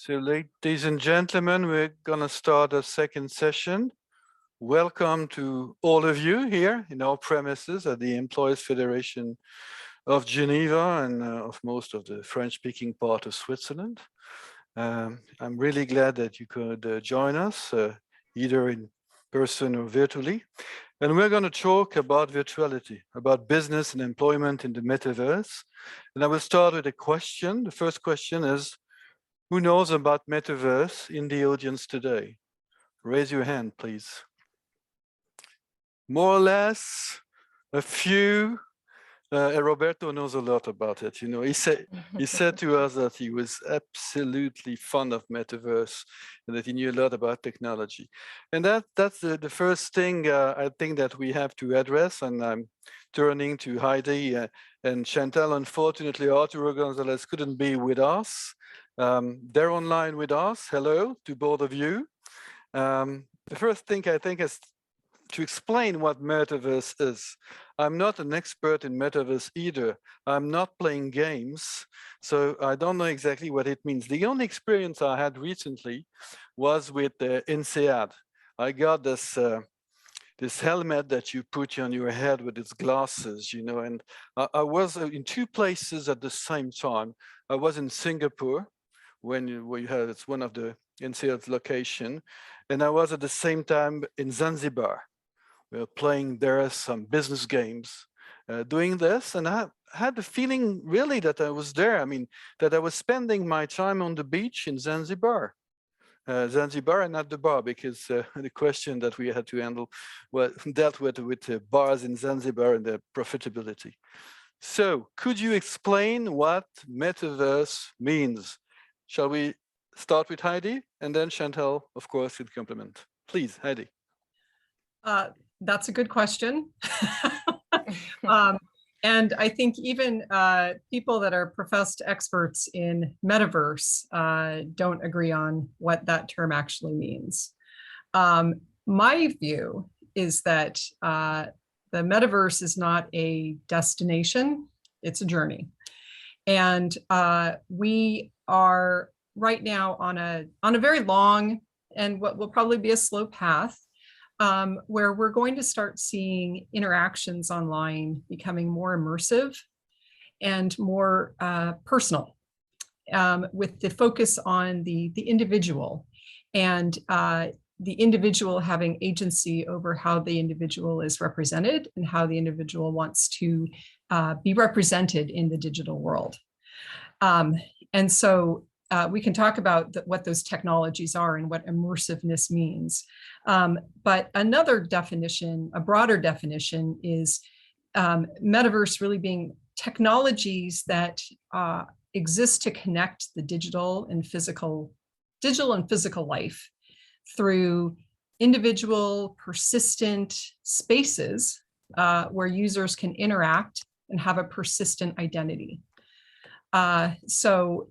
So, ladies and gentlemen, we're going to start a second session. Welcome to all of you here in our premises at the Employers Federation of Geneva and of most of the French-speaking part of Switzerland. I'm really glad that you could join us, either in person or virtually. And we're going to talk about virtuality, about business and employment in the metaverse. And I will start with a question. The first question is, who knows about Metaverse in the audience today? Raise your hand, please. More or less, a few. Roberto knows a lot about it. You know, he said to us that he was absolutely fond of Metaverse and that he knew a lot about technology. And that's the first thing I think that we have to address. And I'm turning to Heidi and Chantal. Unfortunately, Arturo Gonzalez couldn't be with us. They're online with us. Hello to both of you. The first thing I think is to explain what Metaverse is. I'm not an expert in Metaverse either. I'm not playing games, so I don't know exactly what it means. The only experience I had recently was with INSEAD. I got this helmet that you put on your head with its glasses, you know, and I was in two places at the same time. I was in Singapore, where you had, it's one of the INSEAD's location, and I was at the same time in Zanzibar. We were playing there some business games, doing this, and I had the feeling really that I was there. I mean, that I was spending my time on the beach in Zanzibar. Zanzibar and not the bar, because the question that we had to handle dealt with bars in Zanzibar and their profitability. So could you explain what Metaverse means? Shall we start with Heidi and then Chantal, of course, with complement? Please, Heidi. That's a good question. And I think even people that are professed experts in Metaverse don't agree on what that term actually means. My view is that the Metaverse is not a destination, it's a journey. And we are right now on a very long and what will probably be a slow path where we're going to start seeing interactions online becoming more immersive and more personal, with the focus on the individual and the individual having agency over how the individual is represented and how the individual wants to be represented in the digital world. And so we can talk about what those technologies are and what immersiveness means. But another definition, a broader definition, is Metaverse really being technologies that exist to connect the digital and physical life through individual persistent spaces where users can interact and have a persistent identity. So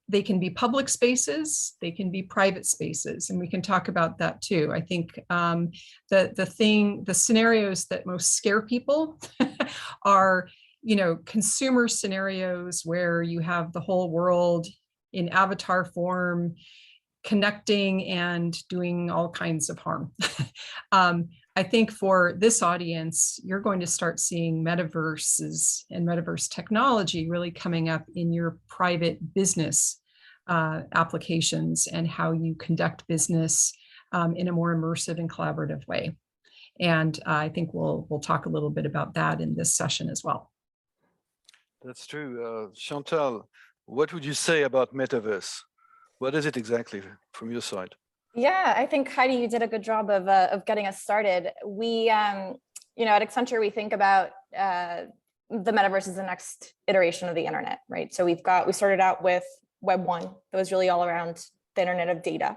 they can be public spaces, they can be private spaces, and we can talk about that too. I think the scenarios that most scare people are, you know, consumer scenarios where you have the whole world in avatar form, connecting and doing all kinds of harm. I think for this audience, you're going to start seeing metaverses and metaverse technology really coming up in your private business applications and how you conduct business in a more immersive and collaborative way. And I think we'll talk a little bit about that in this session as well. That's true. Chantal, what would you say about Metaverse? What is it exactly from your side? Yeah, I think Heidi, you did a good job of getting us started. We, you know, at Accenture, we think about the metaverse as the next iteration of the internet, right? So we started out with Web 1, that was really all around the internet of data,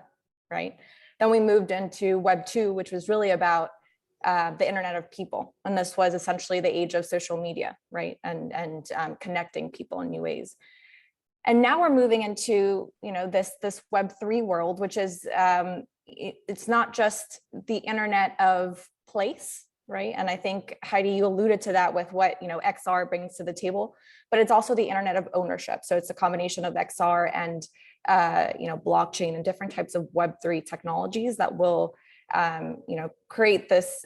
right? Then we moved into Web 2, which was really about the internet of people, and this was essentially the age of social media, right? And connecting people in new ways. And now we're moving into, you know, this Web3 world, which is, it's not just the internet of place, right? And I think, Heidi, you alluded to that with what, you know, XR brings to the table, but it's also the internet of ownership. So it's a combination of XR and blockchain and different types of Web3 technologies that will create this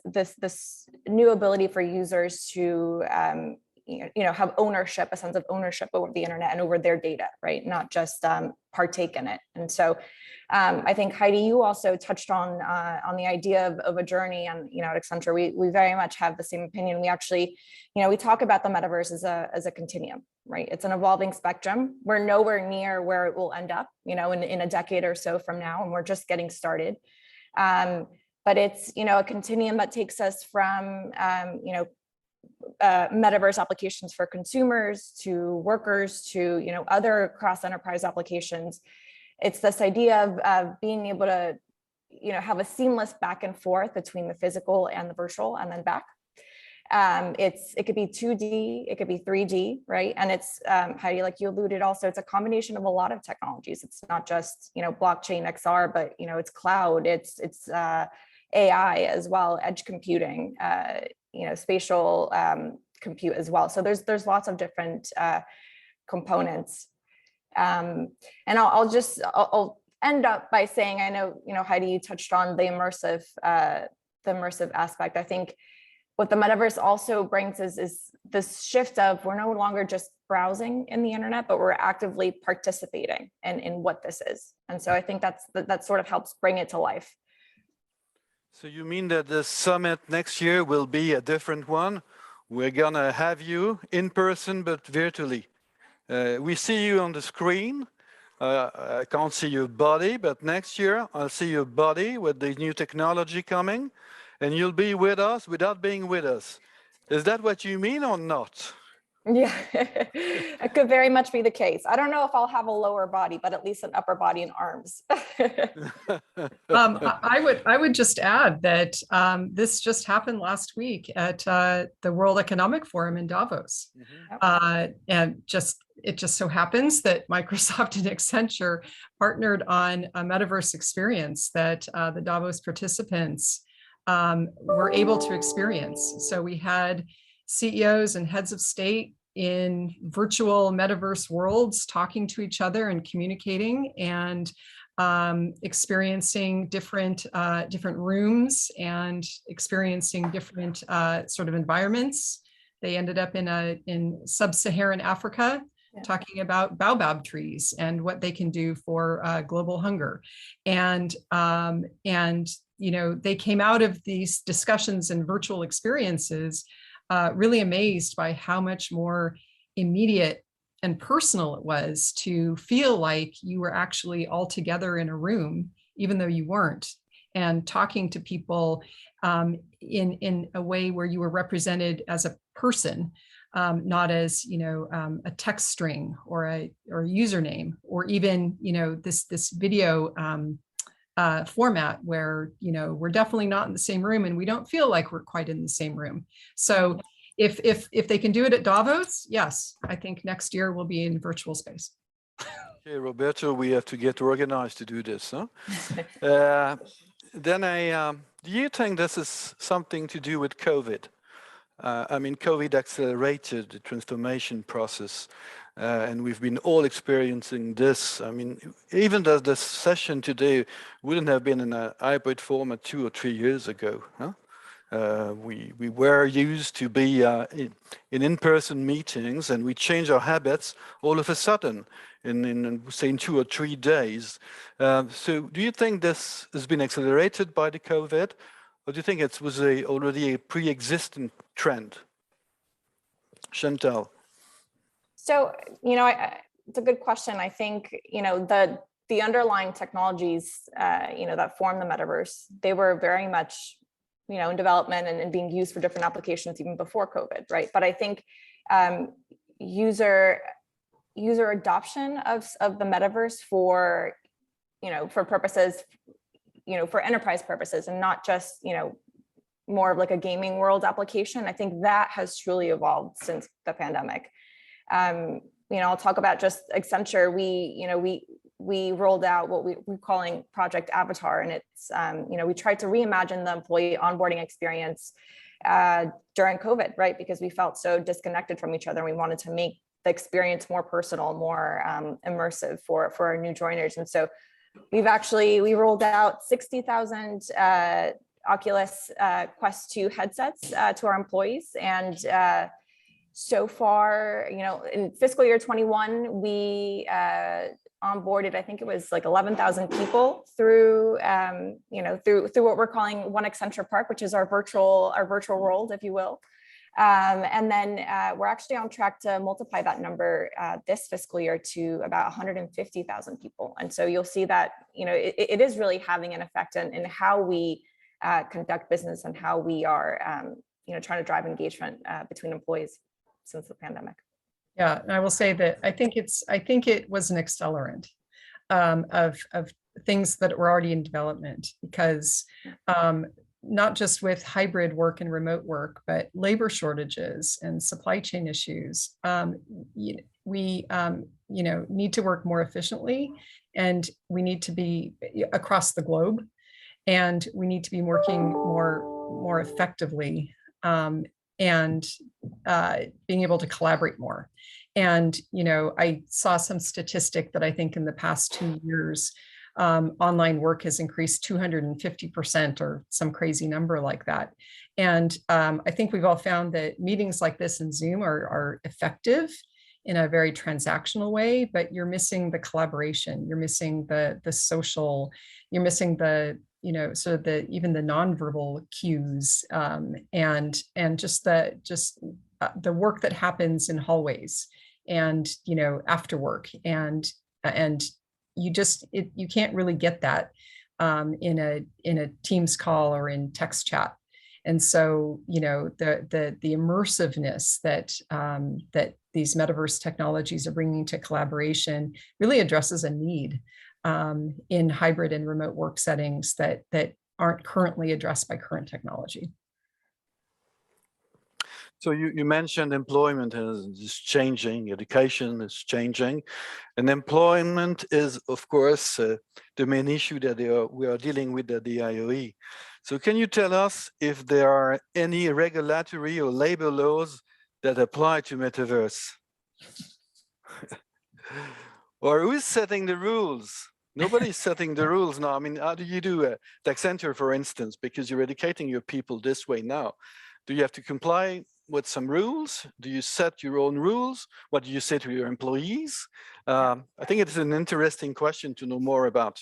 new ability for users to have ownership, a sense of ownership over the internet and over their data, right? Not just partake in it. And so I think, Heidi, you also touched on the idea of a journey, and at Accenture, we very much have the same opinion. We actually, we talk about the metaverse as a continuum, right? It's an evolving spectrum. We're nowhere near where it will end up, in a decade or so from now, and we're just getting started. But it's, a continuum that takes us from, metaverse applications for consumers to workers to, other cross-enterprise applications. It's this idea of being able to, have a seamless back and forth between the physical and the virtual and then back. It could be 2D, it could be 3D, right? And it's, Heidi, like you alluded also, it's a combination of a lot of technologies. It's not just, blockchain, XR, but, it's cloud, it's AI as well, edge computing, spatial compute as well. So there's lots of different components. And I'll end up by saying, I know, Heidi, you touched on the immersive aspect. I think what the metaverse also brings is this shift of we're no longer just browsing in the internet, but we're actively participating in what this is. And so I think that sort of helps bring it to life. So you mean that the summit next year will be a different one? We're gonna have you in person, but virtually. We see you on the screen. I can't see your body, but next year I'll see your body with the new technology coming, and you'll be with us without being with us. Is that what you mean or not? Yeah, it could very much be the case. I don't know if I'll have a lower body, but at least an upper body and arms. I would just add that this just happened last week at the World Economic Forum in Davos. Mm-hmm. And it just so happens that Microsoft and Accenture partnered on a metaverse experience that the Davos participants were able to experience. So we had CEOs and heads of state in virtual metaverse worlds talking to each other and communicating and experiencing different rooms and experiencing different sort of environments. They ended up in sub-Saharan Africa, talking about baobab trees and what they can do for global hunger. And they came out of these discussions and virtual experiences really amazed by how much more immediate and personal it was to feel like you were actually all together in a room, even though you weren't, and talking to people in a way where you were represented as a person, not as a text string or a username, or even this video format where we're definitely not in the same room and we don't feel like we're quite in the same room. So if they can do it at Davos, yes, I think next year we'll be in virtual space. Okay, Roberto, we have to get organized to do this, huh? Do you think this is something to do with COVID? I mean, COVID accelerated the transformation process, and we've been all experiencing this. I mean, even though this session today wouldn't have been in a hybrid format 2 or 3 years ago, huh? We were used to be in in-person meetings, and we changed our habits all of a sudden in say 2 or 3 days. So do you think this has been accelerated by the COVID, or do you think it was already a pre-existing trend? Chantal. So, it's a good question. I think, the underlying technologies, that form the metaverse, they were very much, in development and being used for different applications even before COVID, right? But I think user adoption of the metaverse for purposes, for enterprise purposes, and not just, more of like a gaming world application, I think that has truly evolved since the pandemic. I'll talk about just Accenture. We rolled out what we're calling Project Avatar, and it's, we tried to reimagine the employee onboarding experience during COVID, right? Because we felt so disconnected from each other. And we wanted to make the experience more personal, more immersive for our new joiners. And so we rolled out 60,000 Oculus Quest 2 headsets to our employees. And so far, in fiscal year 21, we onboarded, I think it was like 11,000 people through, through what we're calling One Accenture Park, which is our virtual world, if you will. And then we're actually on track to multiply that number this fiscal year to about 150,000 people. And so you'll see that, it is really having an effect in how we conduct business and how we are, trying to drive engagement between employees since the pandemic. Yeah, and I will say that I think it was an accelerant of things that were already in development, because not just with hybrid work and remote work, but labor shortages and supply chain issues. We need to work more efficiently, and we need to be across the globe, and we need to be working more effectively, and being able to collaborate more. And I saw some statistic that I think in the past 2 years, online work has increased 250% or some crazy number like that. And I think we've all found that meetings like this in Zoom are effective in a very transactional way, but you're missing the collaboration, you're missing the social, you're missing the sort of even the nonverbal cues, and just the work that happens in hallways and after work, and you can't really get that in a Teams call or in text chat. And so the immersiveness that these metaverse technologies are bringing to collaboration really addresses a need in hybrid and remote work settings that aren't currently addressed by current technology. So you mentioned employment is changing, education is changing, and employment is, of course, the main issue that we are dealing with at the IOE. So can you tell us if there are any regulatory or labor laws that apply to Metaverse? Or who's setting the rules? Nobody's setting the rules now. I mean, how do you do at Accenture, for instance, because you're educating your people this way now? Do you have to comply with some rules? Do you set your own rules? What do you say to your employees? I think it's an interesting question to know more about.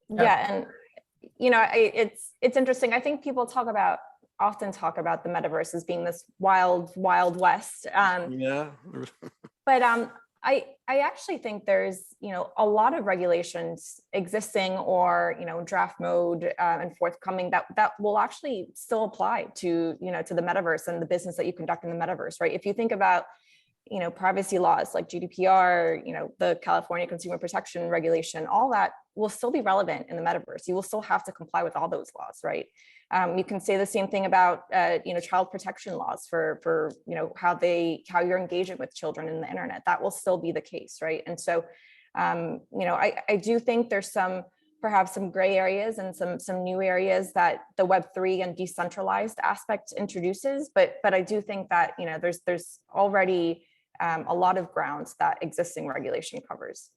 Yeah, and it's interesting. I think people often talk about the metaverse as being this wild west. Yeah. But I actually think there's a lot of regulations existing or draft mode and forthcoming that will actually still apply to to the metaverse and the business that you conduct in the metaverse, right? If you think about privacy laws like GDPR, the California Consumer Protection Regulation, all that will still be relevant in the metaverse. You will still have to comply with all those laws, right? You can say the same thing about child protection laws for how you're engaging with children in the internet. That will still be the case, right? And so I do think there's perhaps some gray areas and some new areas that the Web3 and decentralized aspect introduces, but I do think that there's already a lot of grounds that existing regulation covers.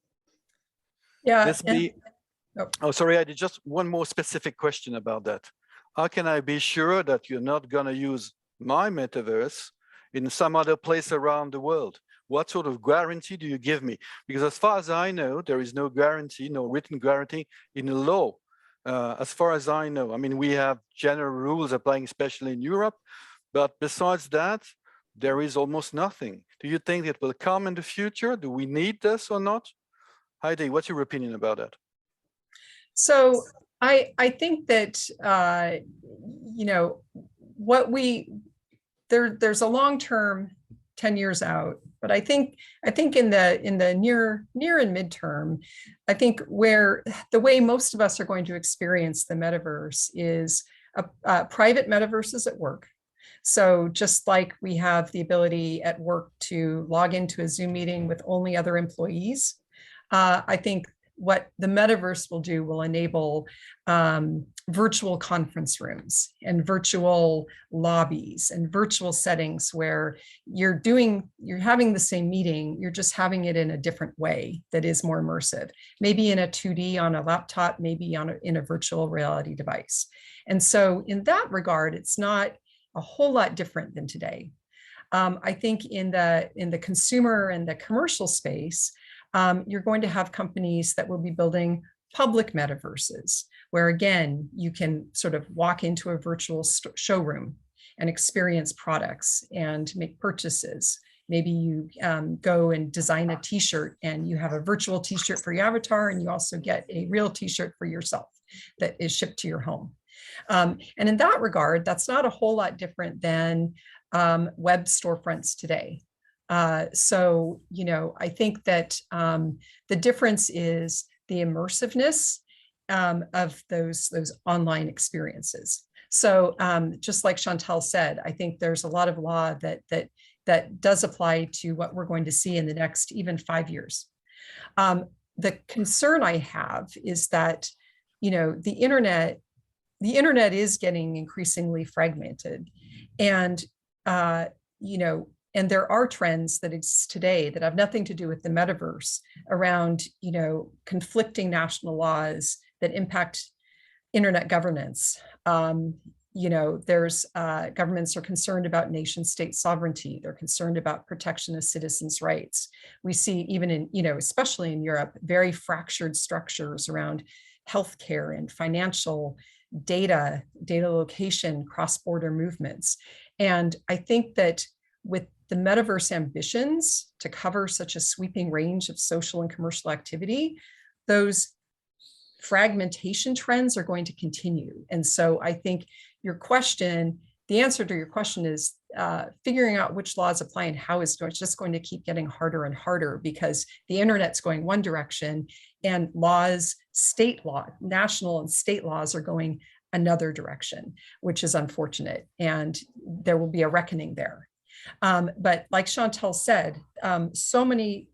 Yeah. Oh, sorry, I did just one more specific question about that. How can I be sure that you're not going to use my metaverse in some other place around the world? What sort of guarantee do you give me? Because as far as I know, there is no guarantee, no written guarantee in the law. As far as I know, I mean, we have general rules applying, especially in Europe, but besides that, there is almost nothing. Do you think it will come in the future? Do we need this or not? Heidi, what's your opinion about that? So I think that there's a long-term 10 years out, but I think in the near and midterm, I think where the way most of us are going to experience the metaverse is private metaverses at work. So just like we have the ability at work to log into a Zoom meeting with only other employees, I think what the metaverse will do will enable virtual conference rooms and virtual lobbies and virtual settings where you're having the same meeting, you're just having it in a different way that is more immersive, maybe in a 2D on a laptop, maybe in a virtual reality device. And so in that regard, it's not a whole lot different than today. I think in the consumer and the commercial space, you're going to have companies that will be building public metaverses, where again, you can sort of walk into a virtual showroom and experience products and make purchases. Maybe you go and design a t-shirt and you have a virtual t-shirt for your avatar, and you also get a real t-shirt for yourself that is shipped to your home. And in that regard, that's not a whole lot different than web storefronts today. So, you know, I think that the difference is the immersiveness of those online experiences. So just like Chantal said, I think there's a lot of law that does apply to what we're going to see in the next even 5 years. The concern I have is that, you know, the internet is getting increasingly fragmented, and you know, and there are trends that exist today that have nothing to do with the metaverse around, you know, conflicting national laws that impact internet governance. You know, there's governments are concerned about nation state sovereignty. They're concerned about protection of citizens' rights. We see even in, you know, especially in Europe, very fractured structures around healthcare and financial data location, cross-border movements. And I think that with the metaverse ambitions to cover such a sweeping range of social and commercial activity, those fragmentation trends are going to continue. And so I think the answer to your question is figuring out which laws apply and how is just going to keep getting harder and harder, because the internet's going one direction and national and state laws are going another direction, which is unfortunate. And there will be a reckoning there. But like Chantal said, so many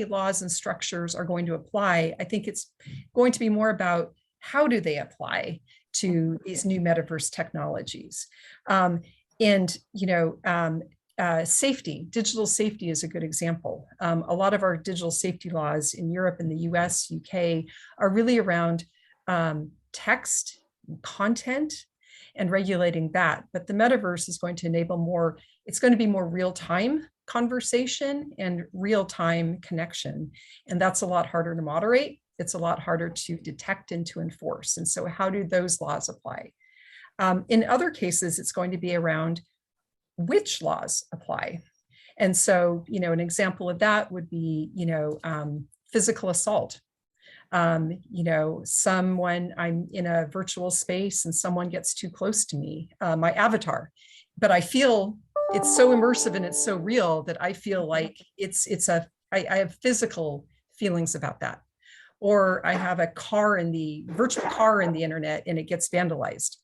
laws and structures are going to apply. I think it's going to be more about how do they apply to these new metaverse technologies. And, you know, safety, digital safety is a good example. A lot of our digital safety laws in Europe and the US, UK are really around text, content, and regulating that. But the metaverse is going to enable it's going to be more real-time conversation and real-time connection. And that's a lot harder to moderate. It's a lot harder to detect and to enforce. And so how do those laws apply? In other cases, it's going to be around which laws apply. And so, you know, an example of that would be, you know, physical assault. You know, I'm in a virtual space and someone gets too close to me, my avatar, but I feel it's so immersive and it's so real that I feel like I have physical feelings about that. Or I have a virtual car in the internet and it gets vandalized.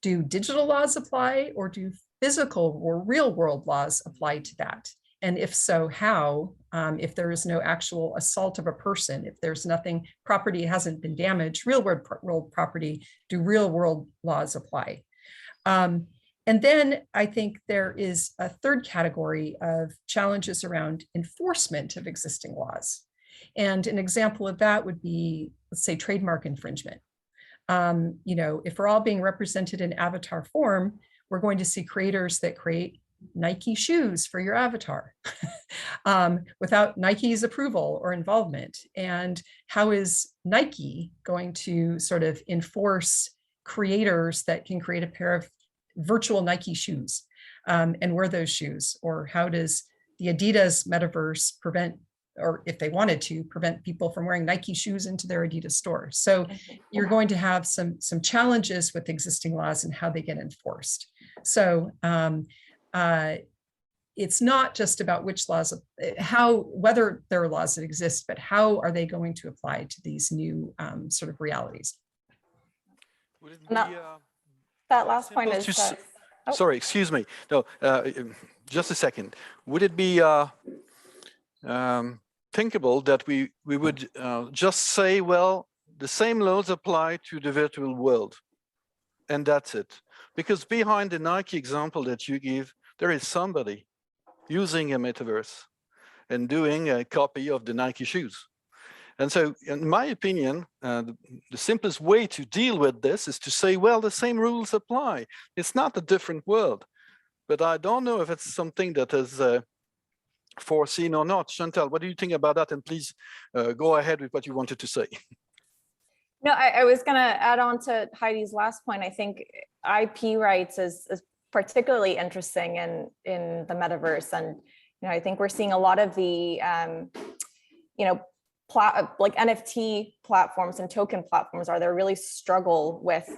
Do digital laws apply, or do physical or real world laws apply to that? And if so, how? If there is no actual assault of a person, if there's nothing, property hasn't been damaged, real world property, do real world laws apply? And then I think there is a third category of challenges around enforcement of existing laws. And an example of that would be, let's say, trademark infringement. You know, if we're all being represented in avatar form, we're going to see creators that create Nike shoes for your avatar without Nike's approval or involvement. And how is Nike going to sort of enforce creators that can create a pair of virtual Nike shoes and wear those shoes? Or how does the Adidas metaverse prevent, or if they wanted to, prevent people from wearing Nike shoes into their Adidas store? So you're going to have some challenges with existing laws and how they get enforced. So it's not just about which laws, whether there are laws that exist, but how are they going to apply to these new sort of realities? Would it be, that last point is sorry, excuse me. No, just a second. Would it be thinkable that we would just say, well, the same laws apply to the virtual world, and that's it. Because behind the Nike example that you give, there is somebody using a metaverse and doing a copy of the Nike shoes. And so, in my opinion, the simplest way to deal with this is to say, well, the same rules apply. It's not a different world. But I don't know if it's something that is foreseen or not. Chantal, what do you think about that? And please go ahead with what you wanted to say. No, I was going to add on to Heidi's last point. I think IP rights is particularly interesting in the metaverse. And, I think we're seeing a lot of the, like NFT platforms and token platforms they really struggle with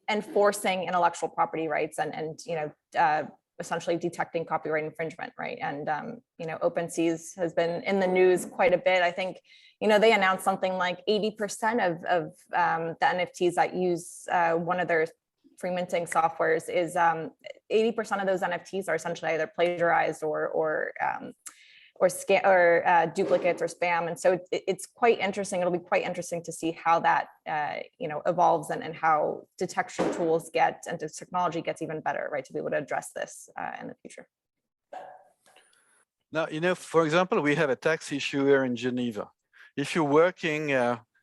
enforcing intellectual property rights and essentially detecting copyright infringement, right? And OpenSeas has been in the news quite a bit. I think they announced something like 80% of the NFTs that use one of their free minting softwares is 80% of those NFTs are essentially either plagiarized or duplicates or spam. And so it's quite interesting. It'll be quite interesting to see how that evolves and how detection tools and the technology gets even better, right, to be able to address this in the future. Now, for example, we have a tax issue here in Geneva. If you're working,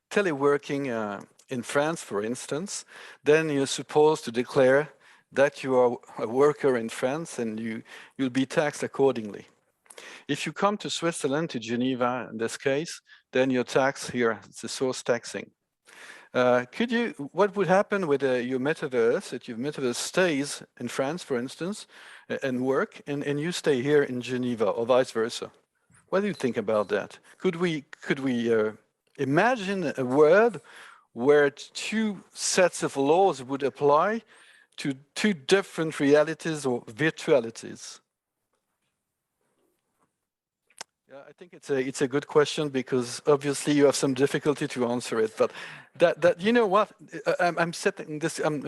teleworking in France, for instance, then you're supposed to declare that you are a worker in France and you'll be taxed accordingly. If you come to Switzerland, to Geneva in this case, then your tax here, it's a source taxing. What would happen with your metaverse, if your metaverse stays in France, for instance, and work, and you stay here in Geneva, or vice versa? What do you think about that? Could we imagine a world where two sets of laws would apply to two different realities or virtualities? Yeah, I think it's a good question, because obviously you have some difficulty to answer it. But that you know what, I'm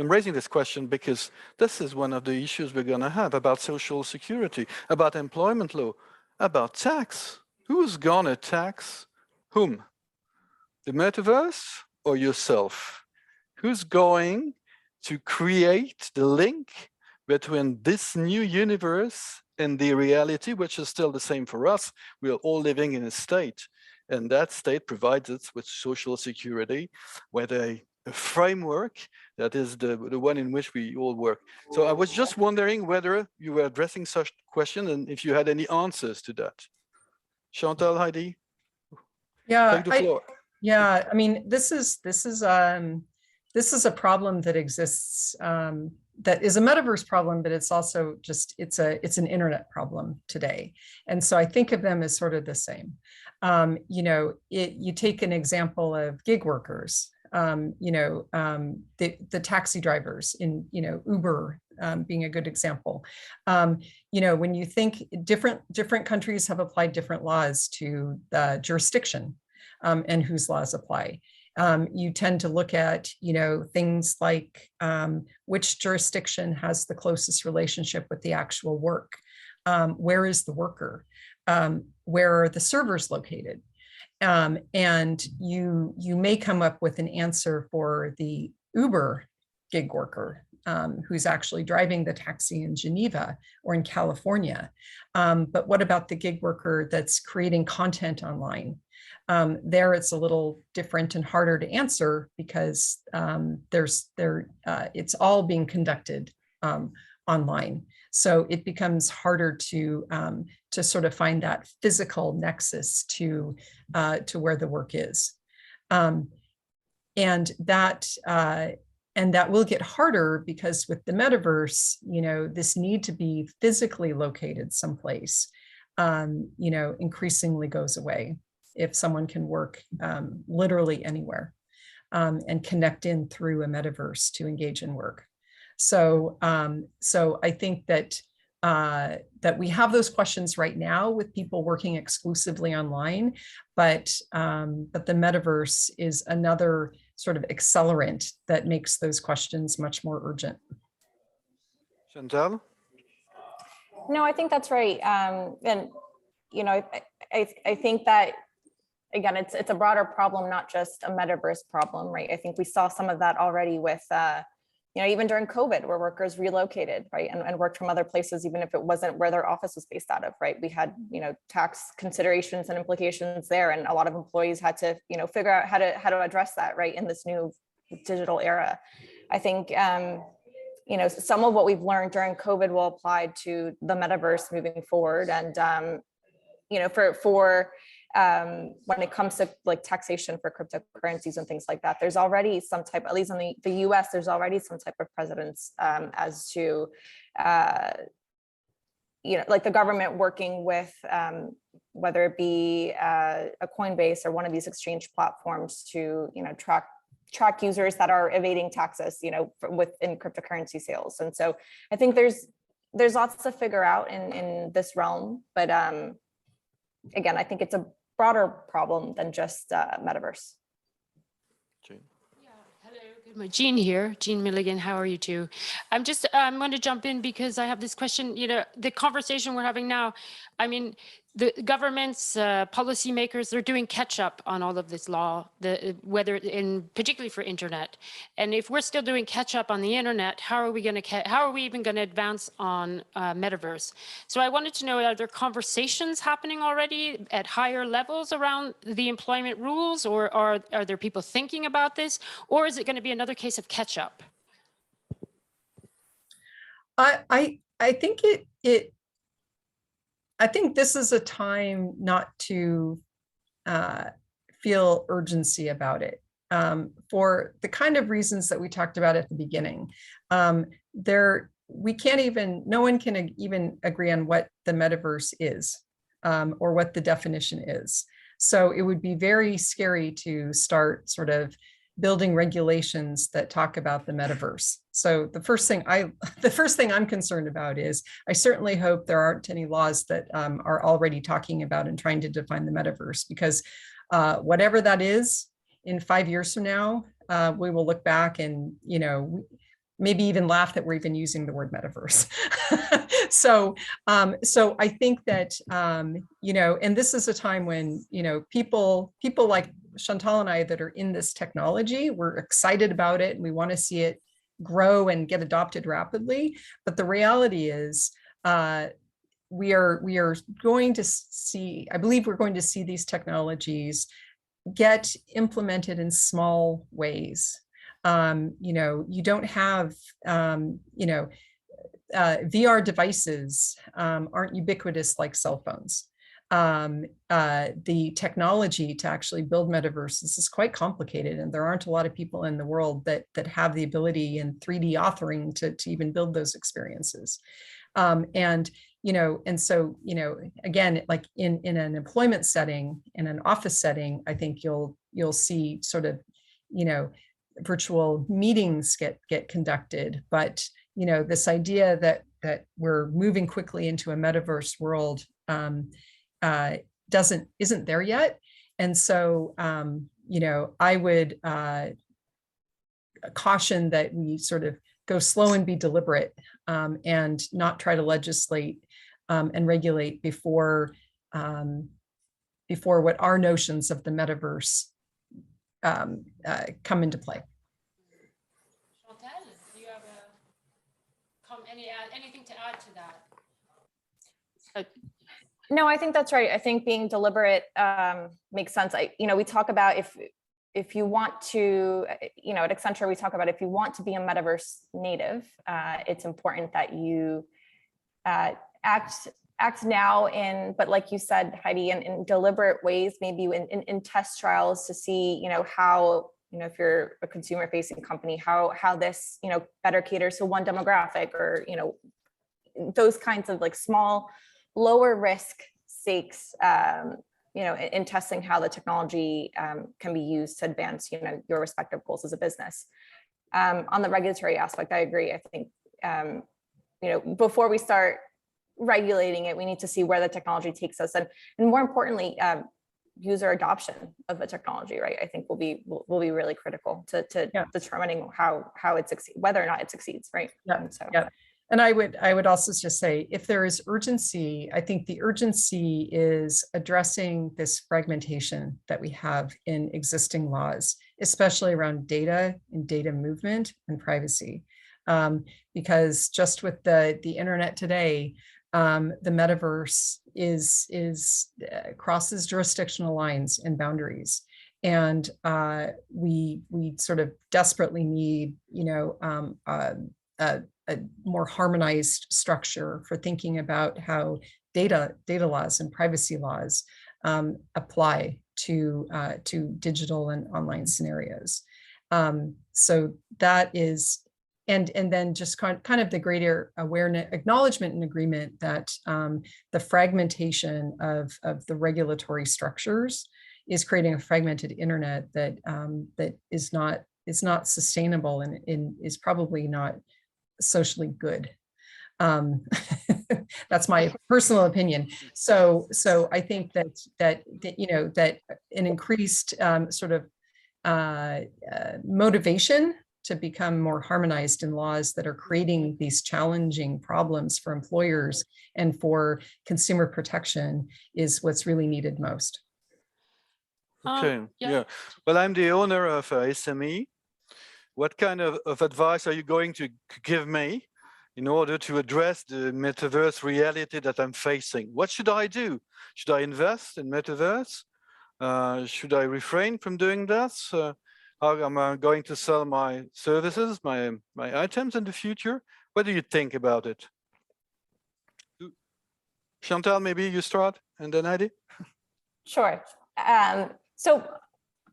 raising this question because this is one of the issues we're going to have about social security, about employment law, about tax. Who's going to tax whom? The metaverse or yourself? Who's going to create the link between this new universe and the reality, which is still the same for us? We are all living in a state, and that state provides us with social security, with a framework that is the one in which we all work. So I was just wondering whether you were addressing such question and if you had any answers to that. Chantal, Heidi? Yeah, take the floor. I mean, this is a problem that exists, that is a metaverse problem, but it's also just, it's an internet problem today. And so I think of them as sort of the same. You take an example of gig workers, the taxi drivers in, Uber being a good example. When you think different countries have applied different laws to the jurisdiction and whose laws apply. You tend to look at, things like which jurisdiction has the closest relationship with the actual work. Where is the worker? Where are the servers located? And you may come up with an answer for the Uber gig worker who's actually driving the taxi in Geneva or in California. But what about the gig worker that's creating content online? There it's a little different and harder to answer because it's all being conducted online. So it becomes harder to sort of find that physical nexus to where the work is, and that will get harder because with the metaverse, this need to be physically located someplace, increasingly goes away if someone can work literally anywhere and connect in through a metaverse to engage in work. So I think that we have those questions right now with people working exclusively online, but the metaverse is another sort of accelerant that makes those questions much more urgent. Chantal? No, I think that's right. And, I think that, again, it's a broader problem, not just a metaverse problem, right? I think we saw some of that already with, even during COVID, where workers relocated, right, and worked from other places, even if it wasn't where their office was based out of, right? We had, tax considerations and implications there, and a lot of employees had to, figure out how to address that, right, in this new digital era. I think, some of what we've learned during COVID will apply to the metaverse moving forward, and when it comes to like taxation for cryptocurrencies and things like that, there's already some type, at least in the US, there's already some type of precedence as to, like the government working with, whether it be a Coinbase or one of these exchange platforms to, track users that are evading taxes, within cryptocurrency sales. And so I think there's lots to figure out in this realm, but again, I think it's a broader problem than just metaverse. Jane. Yeah, hello, good morning. Jean here, Jean Milligan, how are you two? I'm going to jump in because I have this question, the conversation we're having now, I mean, the governments, policymakers, they're doing catch up on all of this law, whether particularly for internet. And if we're still doing catch up on the internet, how are we even going to advance on metaverse? So I wanted to know, are there conversations happening already at higher levels around the employment rules, or are there people thinking about this, or is it going to be another case of catch up? I think I think this is a time not to feel urgency about it, for the kind of reasons that we talked about at the beginning. We can't even, no one can even agree on what the metaverse is, or what the definition is. So it would be very scary to start sort of building regulations that talk about the metaverse. So the first thing I'm concerned about is, I certainly hope there aren't any laws that are already talking about and trying to define the metaverse, because whatever that is, in 5 years from now, we will look back and, maybe even laugh that we're even using the word metaverse. So I think that, and this is a time when, people like Chantal and I that are in this technology, we're excited about it and we want to see it grow and get adopted rapidly. But the reality is, we are going to see, I believe we're going to see these technologies get implemented in small ways. You don't have, VR devices aren't ubiquitous like cell phones. The technology to actually build metaverses is quite complicated, and there aren't a lot of people in the world that have the ability in 3D authoring to even build those experiences. And so, again, like in an employment setting, in an office setting, I think you'll see sort of, virtual meetings get conducted. But, this idea that we're moving quickly into a metaverse world isn't there yet. And so, I would caution that we sort of go slow and be deliberate, and not try to legislate and regulate before what our notions of the metaverse come into play. Chantal, do you have anything to add to that? No, I think that's right. I think being deliberate makes sense. We talk about if you want to, at Accenture, we talk about if you want to be a metaverse native, it's important that you act now but like you said, Heidi, in deliberate ways, maybe in test trials to see, how, if you're a consumer facing company, how this, better caters to one demographic, or, those kinds of like small, lower risk stakes, in testing how the technology can be used to advance, your respective goals as a business. On the regulatory aspect, I agree. I think, before we start regulating it, we need to see where the technology takes us, and more importantly, user adoption of the technology, right? I think will be really critical to determining how it succeeds, whether or not it succeeds, right? Yeah. And so, yeah. And I would also just say, if there is urgency, I think the urgency is addressing this fragmentation that we have in existing laws, especially around data and data movement and privacy. Because just with the internet today, the metaverse crosses jurisdictional lines and boundaries. And we sort of desperately need, a more harmonized structure for thinking about how data laws and privacy laws apply to digital and online scenarios. So that is, and then just kind of the greater awareness, acknowledgement, and agreement that the fragmentation of the regulatory structures is creating a fragmented internet that that is not sustainable and is probably not socially good. That's my personal opinion. So I think that an increased sort of motivation to become more harmonized in laws that are creating these challenging problems for employers and for consumer protection is what's really needed most. Okay, yeah. Well, I'm the owner of SME. What kind of advice are you going to give me in order to address the metaverse reality that I'm facing? What should I do? Should I invest in metaverse? Should I refrain from doing that? How am I going to sell my services, my items in the future? What do you think about it? Chantal, maybe you start and then Heidi? Sure. So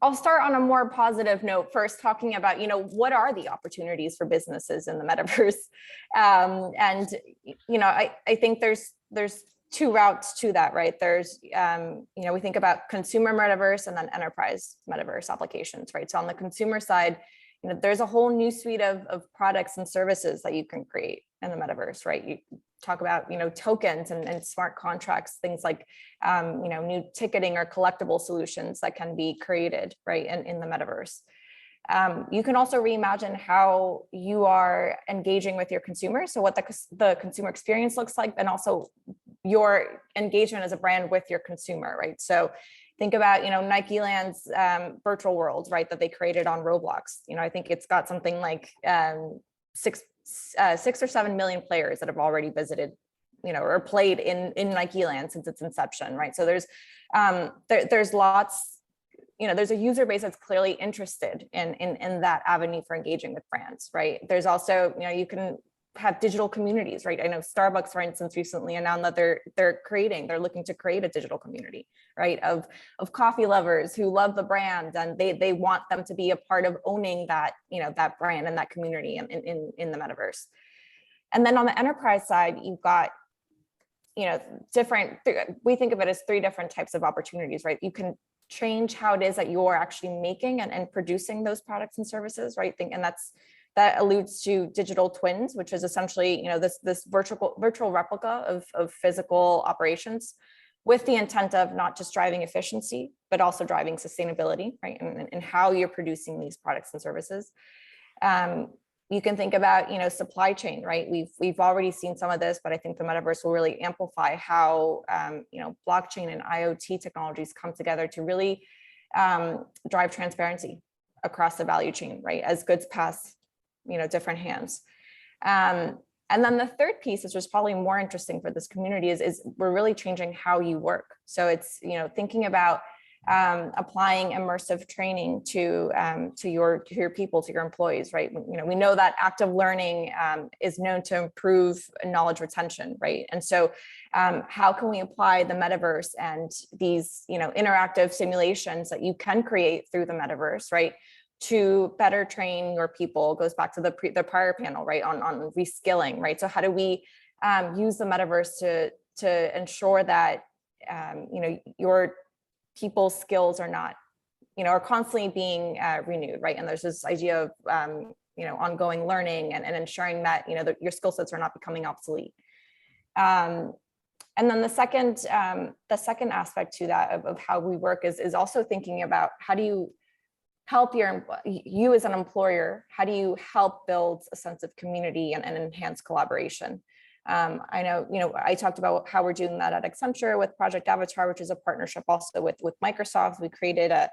I'll start on a more positive note first, talking about, what are the opportunities for businesses in the metaverse? And, I think there's two routes to that, right? There's, we think about consumer metaverse and then enterprise metaverse applications, right? So on the consumer side, there's a whole new suite of products and services that you can create in the metaverse, right? You talk about, tokens and smart contracts, things like, new ticketing or collectible solutions that can be created, right, in the metaverse. You can also reimagine how you are engaging with your consumers. So what the consumer experience looks like, and also your engagement as a brand with your consumer, right? So think about, Nike Land's virtual world, right, that they created on Roblox. I think it's got something like 6 or 7 million players that have already visited, or played in Nike Land since its inception, right? So there's lots, there's a user base that's clearly interested in that avenue for engaging with brands, right? There's also, you can have digital communities, right? I know Starbucks, for instance, recently announced that they're looking to create a digital community, right, of coffee lovers who love the brand, and they want them to be a part of owning that, that brand and that community in the metaverse. And then on the enterprise side, you've got, we think of it as 3 different types of opportunities, right? You can change how it is that you're actually making and producing those products and services, right? And that alludes to digital twins, which is essentially, this virtual replica of physical operations, with the intent of not just driving efficiency, but also driving sustainability, right? And how you're producing these products and services. You can think about, supply chain, right? We've already seen some of this, but I think the metaverse will really amplify how, blockchain and IoT technologies come together to really drive transparency across the value chain, right? As goods pass, different hands. And then the third piece, which is probably more interesting for this community, is we're really changing how you work. So it's, thinking about applying immersive training to your people, to your employees, right? We know that active learning is known to improve knowledge retention, right? And so how can we apply the metaverse and these, interactive simulations that you can create through the metaverse, right, to better train your people? Goes back to the prior panel, right, on reskilling, right? So how do we use the metaverse to ensure that your people's skills are not, are constantly being renewed, right? And there's this idea of ongoing learning and ensuring that your skill sets are not becoming obsolete. And then the second aspect to that of how we work is also thinking about how do you help you as an employer, how do you help build a sense of community and enhance collaboration? I know, I talked about how we're doing that at Accenture with Project Avatar, which is a partnership also with Microsoft. We created a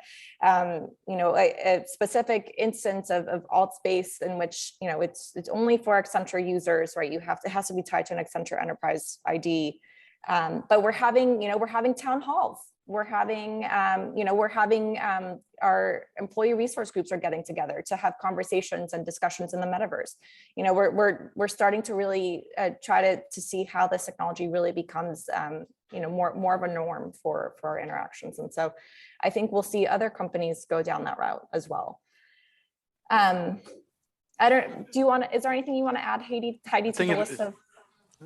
specific instance of AltSpace in which, it's only for Accenture users, right? It has to be tied to an Accenture Enterprise ID. But we're having town halls. We're having, our employee resource groups are getting together to have conversations and discussions in the metaverse. We're starting to really try to see how this technology really becomes, more of a norm for our interactions. And so I think we'll see other companies go down that route as well. Is there anything you want to add, Heidi, to the list of?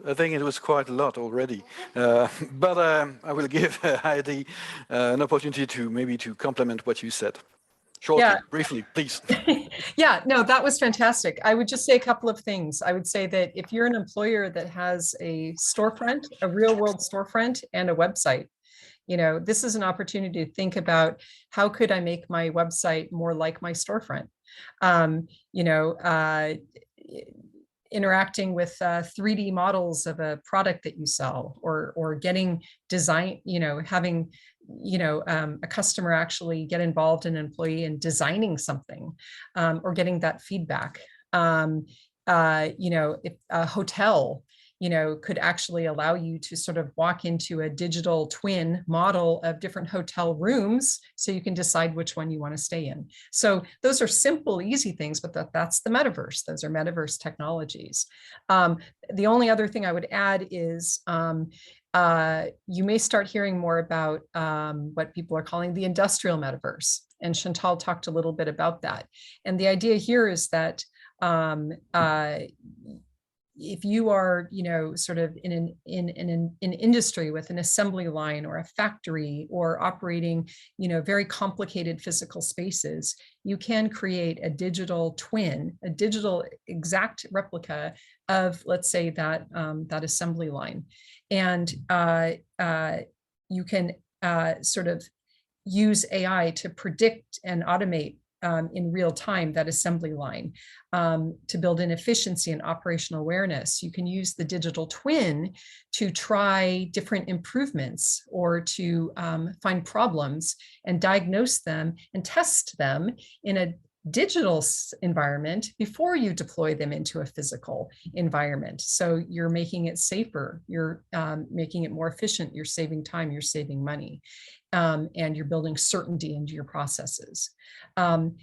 I think it was quite a lot already, but I will give Heidi an opportunity to complement what you said. Shortly, Yeah. briefly, please. Yeah, no, that was fantastic. I would just say a couple of things. I would say that if you're an employer that has a storefront, a real world storefront and a website, this is an opportunity to think about how could I make my website more like my storefront? Interacting with 3D models of a product that you sell, or getting design, having a customer actually get involved, an employee, in designing something, or getting that feedback. If a hotel, could actually allow you to sort of walk into a digital twin model of different hotel rooms so you can decide which one you want to stay in. So those are simple, easy things, but that's the metaverse. Those are metaverse technologies. The only other thing I would add is you may start hearing more about what people are calling the industrial metaverse. And Chantal talked a little bit about that. And the idea here is that if you are, sort of in an industry with an assembly line or a factory, or operating, very complicated physical spaces, you can create a digital twin, a digital exact replica of, let's say, that assembly line. And you can sort of use AI to predict and automate in real time that assembly line, to build in efficiency and operational awareness. You can use the digital twin to try different improvements, or to find problems and diagnose them and test them in a digital environment before you deploy them into a physical environment. So you're making it safer, you're making it more efficient, you're saving time, you're saving money, and you're building certainty into your processes. And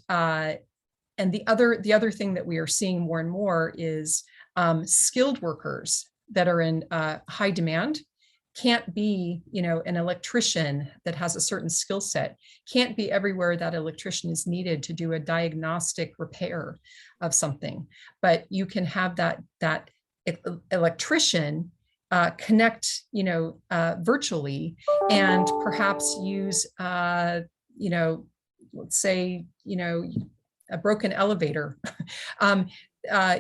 the other thing that we are seeing more and more is skilled workers that are in high demand can't be, an electrician that has a certain skill set, can't be everywhere that electrician is needed to do a diagnostic repair of something. But you can have that electrician connect, virtually, and perhaps use, let's say, a broken elevator.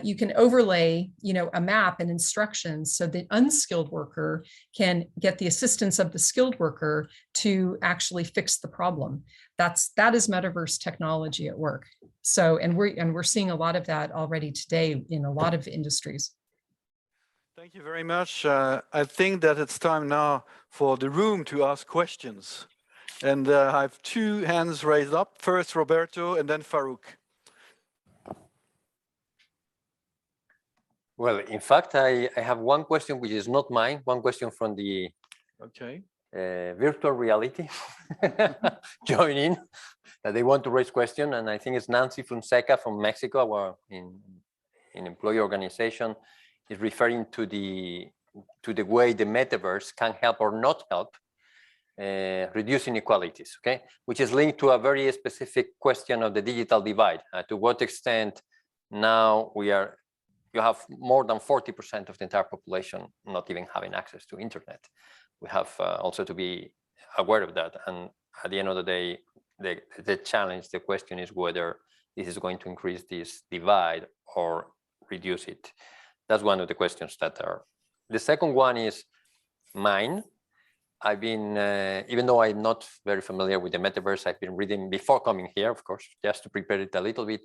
You can overlay, a map and instructions so the unskilled worker can get the assistance of the skilled worker to actually fix the problem. That is metaverse technology at work. So, and we're seeing a lot of that already today in a lot of industries. Thank you very much. I think that it's time now for the room to ask questions. And I have two hands raised up. First, Roberto, and then Farouk. Well, in fact, I have one question which is not mine, one question from the virtual reality joining, that they want to raise question. And I think it's Nancy Fonseca from Mexico, our in employee organization, is referring to the way the metaverse can help or not help reduce inequalities, okay? Which is linked to a very specific question of the digital divide. To what extent now you have more than 40% of the entire population not even having access to internet. We have also to be aware of that. And at the end of the day, the challenge, the question is whether this is going to increase this divide or reduce it. That's one of the questions that are. The second one is mine. I've been, even though I'm not very familiar with the metaverse, I've been reading before coming here, of course, just to prepare it a little bit.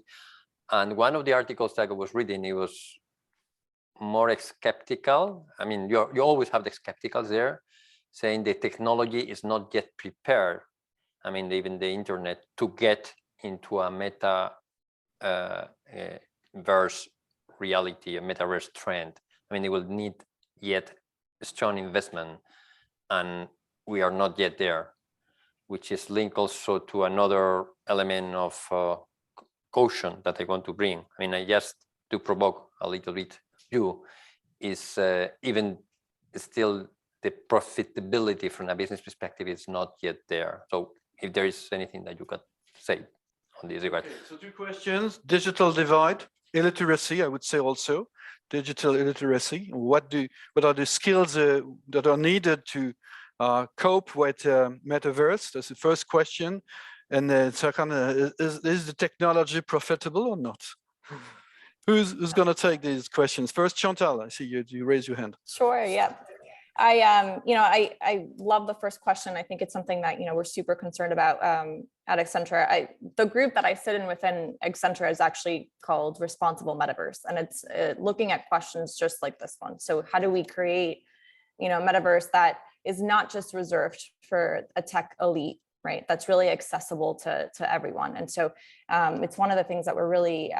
And one of the articles that I was reading, it was more skeptical. I mean, you always have the skepticals there, saying the technology is not yet prepared. I mean, even the internet to get into a metaverse reality, a metaverse trend. I mean, it will need yet strong investment, and we are not yet there, which is linked also to another element of caution that I want to bring. I mean, I just to provoke a little bit you is even still the profitability from a business perspective is not yet there. So if there is anything that you could say on this regard. Okay, so 2 questions: digital divide, illiteracy. I would say also digital illiteracy. What are the skills that are needed to cope with metaverse? That's the first question. And second, is the technology profitable or not? Who's going to take these questions first? Chantal, I see you raise your hand. Sure. Yeah. I love the first question. I think it's something that, we're super concerned about at Accenture. The group that I sit in within Accenture is actually called Responsible Metaverse, and it's looking at questions just like this one. So how do we create, a metaverse that is not just reserved for a tech elite, right? That's really accessible to everyone. And so it's one of the things that we're really,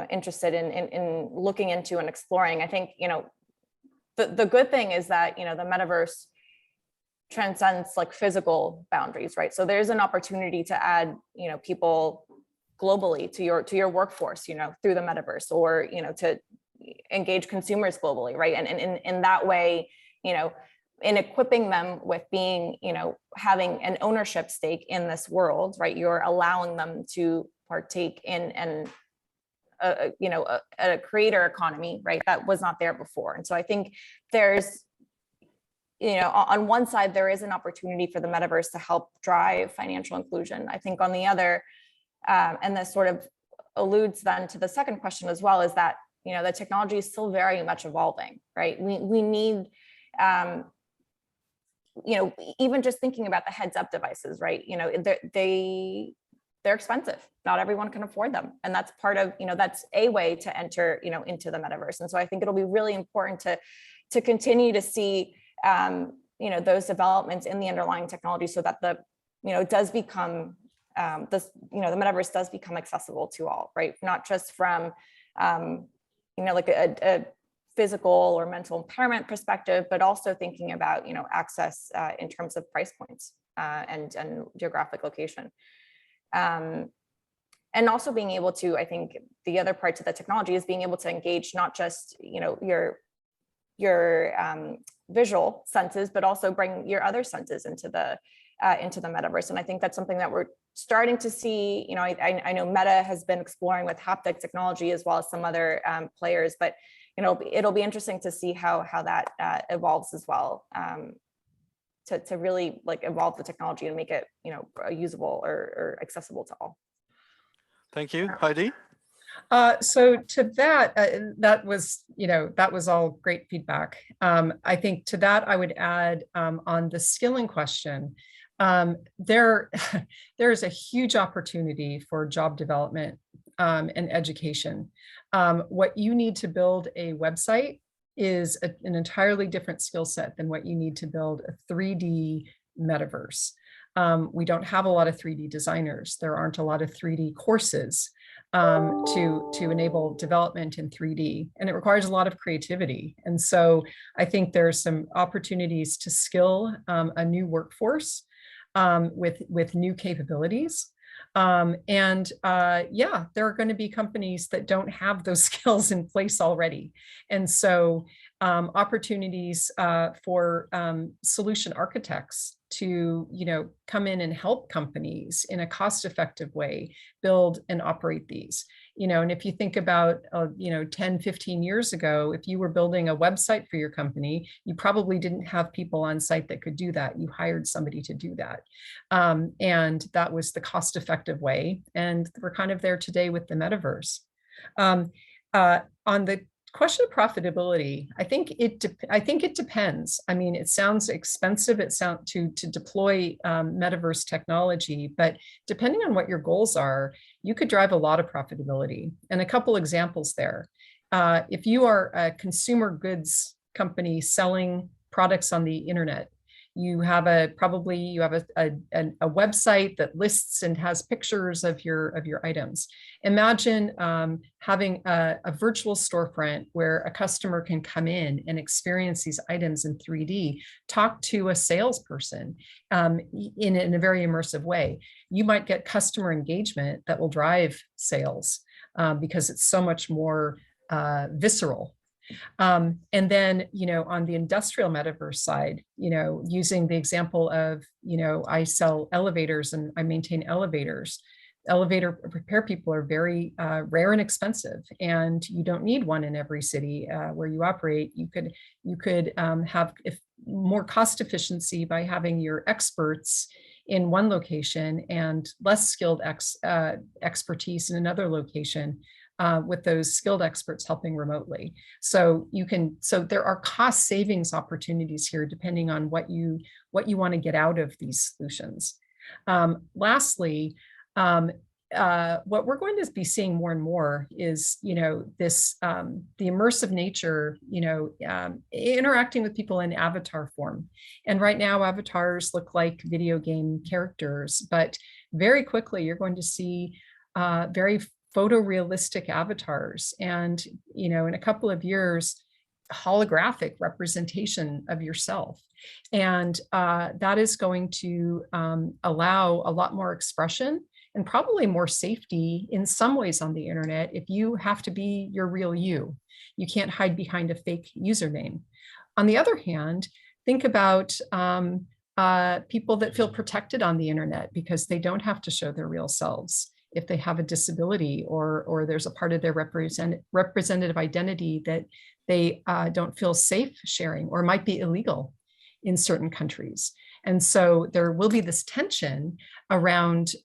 interested in looking into and exploring. I think, the good thing is that, the metaverse transcends like physical boundaries, right? So there's an opportunity to add, people globally to your workforce, through the metaverse, or, to engage consumers globally, right? And in that way, in equipping them with being, having an ownership stake in this world, right? You're allowing them to partake in a creator economy, right? That was not there before. And so I think there's, on one side, there is an opportunity for the metaverse to help drive financial inclusion. I think on the other, and this sort of alludes then to the second question as well, is that, the technology is still very much evolving, right? We need, even just thinking about the heads up devices, right? They're expensive. Not everyone can afford them. And that's part of, that's a way to enter, into the metaverse. And so I think it'll be really important to continue to see, those developments in the underlying technology so that it does become, the metaverse does become accessible to all, right? Not just from, like a physical or mental impairment perspective, but also thinking about, access in terms of price points and geographic location. And also being able to, I think the other parts of the technology is being able to engage not just, your visual senses, but also bring your other senses into the metaverse. And I think that's something that we're starting to see. I know Meta has been exploring with haptic technology as well as some other players, but it'll be interesting to see how that evolves as well. To really like evolve the technology and make it, usable or accessible to all. Thank you. Heidi? So to that, that was all great feedback. I think to that, I would add on the skilling question, there is a huge opportunity for job development and education. What you need to build a website is an entirely different skill set than what you need to build a 3D metaverse. We don't have a lot of 3D designers. There aren't a lot of 3D courses to enable development in 3D, and it requires a lot of creativity. And so I think there's some opportunities to skill a new workforce with new capabilities. Yeah, there are going to be companies that don't have those skills in place already. And so opportunities for solution architects to, come in and help companies in a cost-effective way, build and operate these. And if you think about, 10, 15 years ago, if you were building a website for your company, you probably didn't have people on site that could do that. You hired somebody to do that. And that was the cost-effective way. And we're kind of there today with the metaverse. On the question of profitability, I think it depends. I mean, it sounds expensive. To deploy metaverse technology, but depending on what your goals are, you could drive a lot of profitability. And a couple examples there. If you are a consumer goods company selling products on the internet, you have a website that lists and has pictures of your items. Imagine having a virtual storefront where a customer can come in and experience these items in 3D, talk to a salesperson in a very immersive way. You might get customer engagement that will drive sales because it's so much more visceral. And then, on the industrial metaverse side, using the example of, I sell elevators and I maintain elevators. Elevator repair people are very rare and expensive, and you don't need one in every city where you operate. You could have more cost efficiency by having your experts in one location and less skilled expertise in another location. With those skilled experts helping remotely. So there are cost savings opportunities here, depending on what you want to get out of these solutions. Lastly, what we're going to be seeing more and more is, this the immersive nature, interacting with people in avatar form. And right now, avatars look like video game characters, but very quickly you're going to see very photorealistic avatars, and in a couple of years, holographic representation of yourself. And that is going to allow a lot more expression and probably more safety in some ways on the internet. If you have to be your real you can't hide behind a fake username. On the other hand, think about people that feel protected on the internet because they don't have to show their real selves. If they have a disability or there's a part of their representative identity that they don't feel safe sharing or might be illegal in certain countries. And so there will be this tension around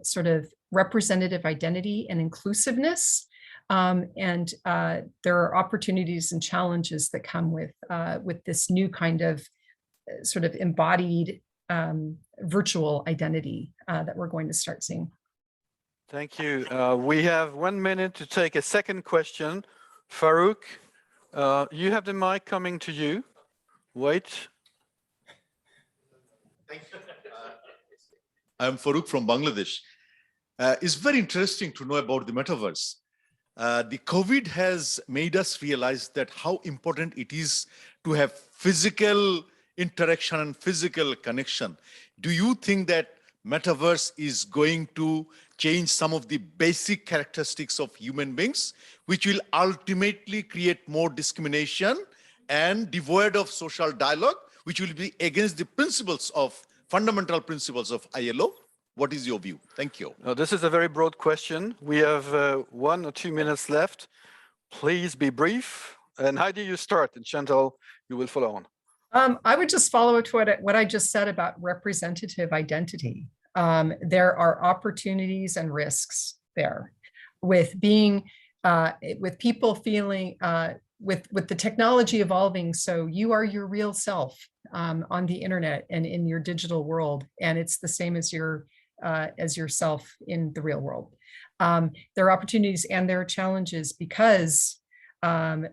sort of representative identity and inclusiveness. And there are opportunities and challenges that come with this new kind of sort of embodied virtual identity that we're going to start seeing. Thank you. We have 1 minute to take a second question. Farouk, you have the mic coming to you. Wait. Thank you. I'm Farouk from Bangladesh. It's very interesting to know about the metaverse. The COVID has made us realize that how important it is to have physical interaction and physical connection. Do you think that metaverse is going to change some of the basic characteristics of human beings, which will ultimately create more discrimination and devoid of social dialogue, which will be against the fundamental principles of ILO? What is your view? Thank you. This is a very broad question. We have 1 or 2 minutes left. Please be brief. And Heidi, you start, and Chantal, you will follow on. I would just follow to what I just said about representative identity. There are opportunities and risks there with being, with people feeling, with the technology evolving. So you are your real self on the internet and in your digital world, and it's the same as yourself in the real world. There are opportunities and there are challenges because there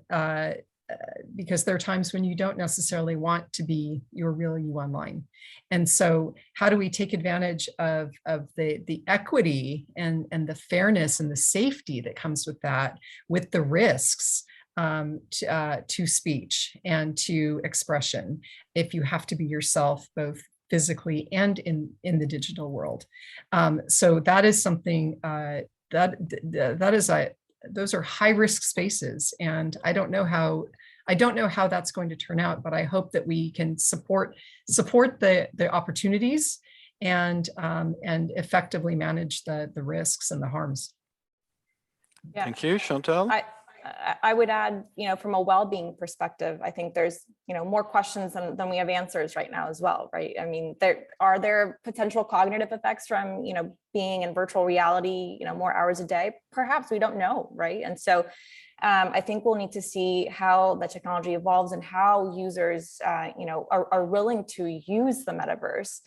are times when you don't necessarily want to be your real you online. And so how do we take advantage of the equity and the fairness and the safety that comes with that, with the risks to speech and to expression, if you have to be yourself both physically and in the digital world. So that is something those are high risk spaces, and I don't know how that's going to turn out, but I hope that we can support the opportunities and effectively manage the risks and the harms. Yeah. Thank you, Chantal. I would add, from a well-being perspective, I think there's, more questions than we have answers right now as well, right? I mean, are there potential cognitive effects from, being in virtual reality, more hours a day? Perhaps, we don't know, right? And so I think we'll need to see how the technology evolves and how users, are willing to use the metaverse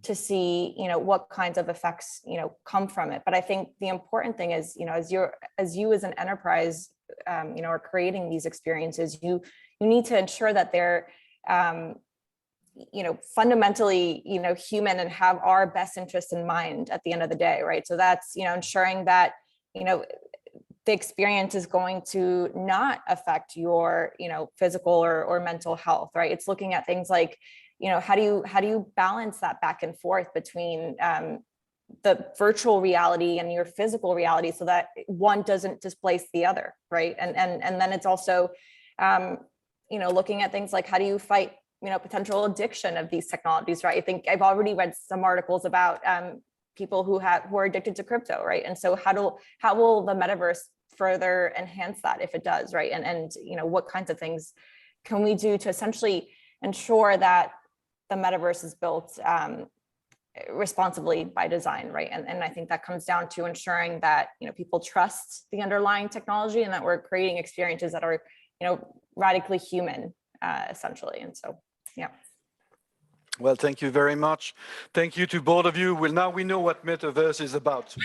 to see, what kinds of effects, come from it. But I think the important thing is, as you as an enterprise, are creating these experiences, you need to ensure that they're, fundamentally, human and have our best interests in mind at the end of the day, right? So that's, ensuring that, the experience is going to not affect your, physical or mental health, right? It's looking at things like, how do you balance that back and forth between the virtual reality and your physical reality so that one doesn't displace the other, right? And then it's also, looking at things like how do you fight, potential addiction of these technologies, right? I think I've already read some articles about people who are addicted to crypto, right? And so how will the metaverse further enhance that if it does, right? And what kinds of things can we do to essentially ensure that the metaverse is built responsibly by design, right? And I think that comes down to ensuring that people trust the underlying technology and that we're creating experiences that are radically human, essentially. And so, yeah. Well, thank you very much. Thank you to both of you. Well, now we know what Metaverse is about.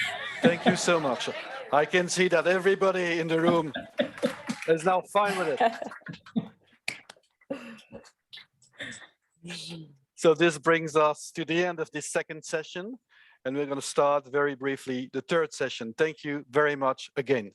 Thank you so much. I can see that everybody in the room is now fine with it. So this brings us to the end of this second session, and we're going to start very briefly the third session. Thank you very much again.